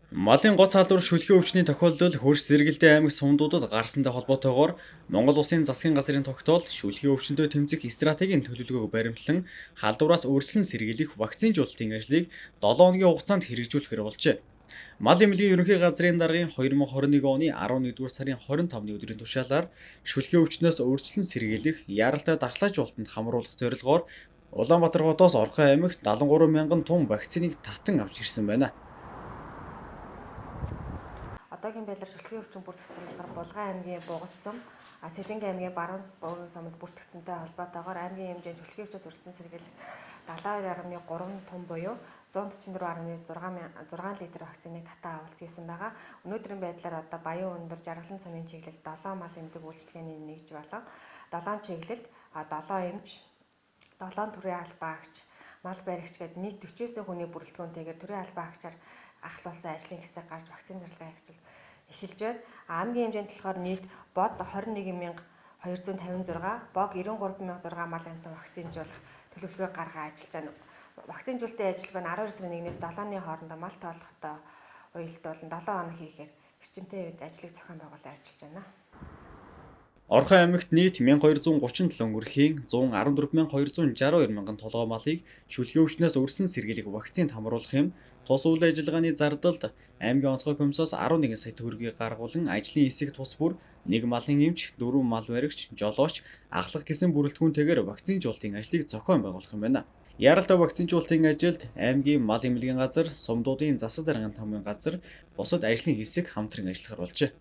Малын гоц халдвар шүлгийн өвчний тохиолдол хөрс зэрэгэлдээ аймаг сумдуудад гарсантай холбоотойгоор Монгол Улсын засгийн газрын тогтоол шүлгийн өвчнөдөө тэмцэх стратегийн төлөвлөгөөг баримтлан халдвараас өрсөлдөн сэргийлэх вакцинжуулалтын ажлыг 7 хоногийн хугацаанд хэрэгжүүлэхээр болжээ. Мал эмнэлгийн ерөнхий газрын даргын 2021 оны 11-р сарын 25-ны өдрийн тушаалаар шүлгийн өвчнөөс өрсөлдөн сэргийлэх яаралтай дархлаажуулалтанд хамруулах зорилгоор Улаанбаатар хотоос Орхон аймагт 73 мянган тонн вакциныг татан авч ирсэн байна. Одоогийн байдлаар шүлгийн өвчин бүртгэгдсэн болохоор Булган аймгийн Бугат сум, Сэлэнгийн аймгийн Баруун Бөөрөн сумд бүртгэгдсэнтэй холбоотойгоор аймгийн хэмжээнд шүлгийн өвчнөөс өрсөлдөн сэргийлэх 72.3 тонн буюу 144.6 литр вакциныг татан авалт хийсэн байгаа. Өнөөдрийн байдлаар одоо Баян Өндөр Жаргалан сумын чиглэлд 7 мал эмнэлэг үйлчилгээний нэгж болон 7 чиглэлд 7 эмч, 7 төрийн албаагч, мал баригч гээд нийт 49 хүний бүрэлдэхүүнтэйгээр төрийн албаагчаар ахлуулсан ажлын хэсэг гарч вакцины даргалгаа эхэлж байна. Аймгийн хэмжээнд болохоор нийт бод 21,256, бог 93,600 мал амтан вакцинжуулах төлөвлөгөө гаргаа ажиллаж байна. Вакцинжуулалтын ажиллагаа нь 12 сарын 1-ээс 7-ны хооронд мал тоолохтой уялдуулан 7 хоног хийхээр эрчимтэй үед ажлыг зохион байгуулан ажиллаж байна. Орхон аймагт нийт 1237 өрхийн 114,262 мянган толгой малыг шүлгийн өвчнөөс өрсөлдөн сэргийлэх вакцинд хамруулах юм тус үйл ажиллагааны зардалд аймгийн онцгой комиссоос 11 сая төгрөгийг гаргуулan ажлын хэсэг тус бүр 1 малын эмч, 4 мал баригч, жолооч, ахлах гэсэн бүрэлдэхүүнтэйгээр вакцинжуулалтын ажлыг зохион байгуулах юм байна. Яаралтай вакцинжуулалтын ажилд аймгийн мал эмнэлгийн газар, сумдуудын засаг даргын тамгын газар, бусад ажлын хэсэг хамтран ажиллахаар болжээ.